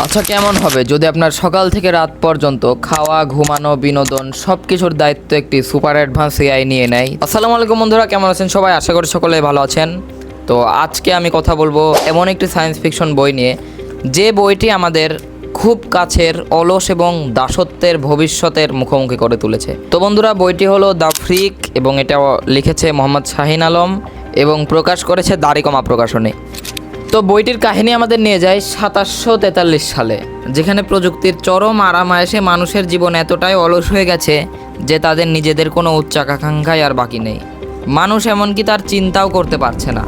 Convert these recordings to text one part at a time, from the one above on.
আচ্ছা, কেমন হবে যদি আপনার সকাল থেকে রাত পর্যন্ত খাওয়া, ঘুমানো, বিনোদন সব কিছুর দায়িত্ব একটি সুপার অ্যাডভান্স এআই নিয়ে নেয়। আসসালামু আলাইকুম বন্ধুরা, কেমন আছেন সবাই? আশা করি সকলে ভালো আছেন। তো আজকে আমি কথা বলবো এমন একটি সায়েন্স ফিকশন বই নিয়ে, যে বইটি আমাদের খুব কাছের অলস এবং দাসত্বের ভবিষ্যতের মুখোমুখি করে তুলেছে। তো বন্ধুরা, বইটি হলো দ্য ফ্রিক এবং এটা লিখেছে মোহাম্মদ শাহিন আলম এবং প্রকাশ করেছে দাড়িকমা প্রকাশনী। তো বইটির কাহিনী আমাদের নিয়ে যায় ২৭৪৩ সালে, যেখানে প্রযুক্তির চরম আরামায়েশে মানুষের জীবন এতটাই অলস হয়ে গেছে যে তাদের নিজেদের কোনো উচ্চাকাঙ্ক্ষাই আর বাকি নেই। মানুষ এমনকি তার চিন্তাও করতে পারছে না।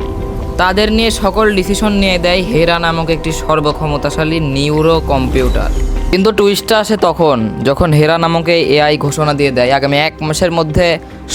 তাদের নিয়ে সকল ডিসিশন নিয়ে দেয় হেরা নামক একটি সর্বক্ষমতাশালী নিউরো কম্পিউটার। কিন্তু টুইস্টটা আসে তখন, যখন হেরা নামক এআই ঘোষণা দিয়ে দেয় আগামী ১ মাসের মধ্যে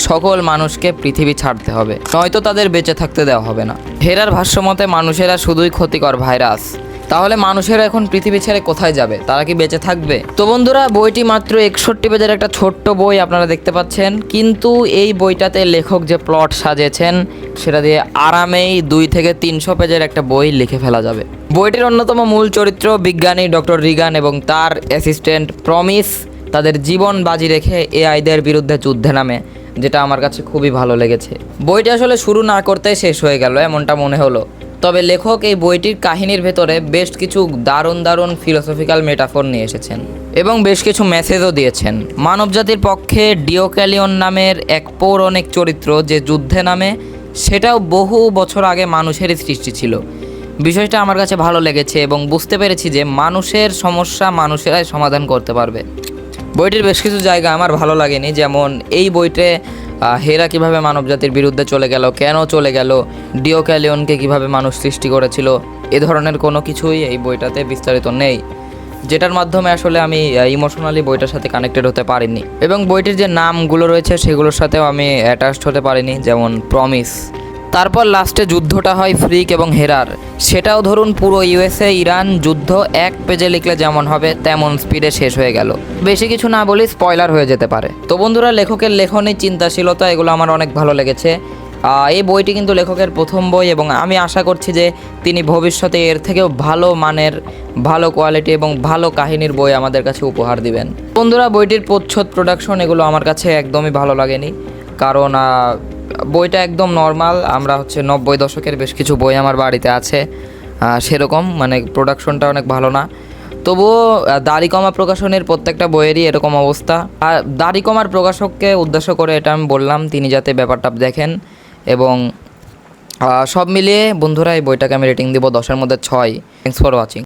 সকল মানুষকে পৃথিবী ছাড়তে হবে, নয়তো তাদের বেঁচে থাকতে দেওয়া হবে না। হেরার ভাষ্যমতে মানুষেরা শুধুই ক্ষতিকর ভাইরাস। তাহলে মানুষেরা এখন পৃথিবী ছেড়ে কোথায় যাবে? তারা কি বেঁচে থাকবে? তো বন্ধুরা, বইটি মাত্র ৬১ পেজের একটা ছোট্ট বই আপনারা দেখতে পাচ্ছেন, কিন্তু এই বইটাতে লেখক যে প্লট সাজিয়েছেন সেটা দিয়ে আরামেই ২ থেকে ৩০০ পেজের একটা বই লিখে ফেলা যাবে। বইটির অন্যতম মূল চরিত্র বিজ্ঞানী ডক্টর রিগান এবং তার অ্যাসিস্ট্যান্ট প্রমিস তাদের জীবন বাজি রেখে এআইদের বিরুদ্ধে যুদ্ধে নামে, যেটা আমার কাছে খুবই ভালো লেগেছে। বইটি আসলে শুরু না করতে শেষ হয়ে গেল এমনটা মনে হলো। তবে লেখক এই বইটির কাহিনীর ভেতরে বেশ কিছু দারুণ ফিলোসফিক্যাল মেটাফোর নিয়ে এসেছেন এবং বেশ কিছু মেসেজও দিয়েছেন। মানবজাতির পক্ষে ডিওক্যালিয়ন নামের এক পৌরাণিক চরিত্র যে যুদ্ধে নামে, সেটাও বহু বছর আগে মানুষেরই সৃষ্টি ছিল। বিষয়টা আমার কাছে ভালো লেগেছে এবং বুঝতে পেরেছি যে মানুষের সমস্যা মানুষেরাই সমাধান করতে পারবে। বইটির বেশ কিছু জায়গা আমার ভালো লাগেনি, যেমন এই বইতে হেরা কিভাবে মানবজাতির বিরুদ্ধে চলে গেল, কেন চলে গেল, ডিওক্যালিয়নকে কিভাবে মানুষ সৃষ্টি করেছিল, এ ধরনের কোনো কিছুই এই বইটাতে বিস্তারিত নেই, যেটার মাধ্যমে আসলে আমি ইমোশনালি বইটার সাথে কানেক্টেড হতে পারিনি। এবং বইটির যে নামগুলো রয়েছে সেগুলোর সাথেও আমি অ্যাটাচড হতে পারিনি, যেমন প্রমিস। তারপর লাস্টে যুদ্ধটা হয় ফ্রিক এবং হেরার, সেটাও ধরুন পুরো ইউএসএ ইরান যুদ্ধ ১ পেজে লিখলে যেমন হবে তেমন স্পিডে শেষ হয়ে গেল। বেশি কিছু না বলি, স্পয়লার হয়ে যেতে পারে। তো বন্ধুরা, লেখকের লেখনী, চিন্তাশীলতা এগুলো আমার অনেক ভালো লেগেছে। এই বইটি কিন্তু লেখকের প্রথম বই এবং আমি আশা করছি যে তিনি ভবিষ্যতে এর থেকেও ভালো মানের, ভালো কোয়ালিটি এবং ভালো কাহিনীর বই আমাদের কাছে উপহার দিবেন। বন্ধুরা, বইটির প্রচ্ছদ, প্রোডাকশন এগুলো আমার কাছে একদমই ভালো লাগেনি, কারণ বইটা একদম নর্মাল। আমরা ৯০ দশকের বেশ কিছু বই আমার বাড়িতে আছে, সেরকম মানে প্রোডাকশনটা অনেক ভালো না। তবুও দাড়িকমা প্রকাশনের প্রত্যেকটা বইয়েরই এরকম অবস্থা। আর দাড়িকমার প্রকাশককে উদ্দেশ্য করে এটা আমি বললাম, তিনি যাতে ব্যাপারটা দেখেন। এবং সব মিলিয়ে বন্ধুরা, এই বইটাকে আমি রেটিং দিব ১০-এর মধ্যে ৬। Thanks for watching.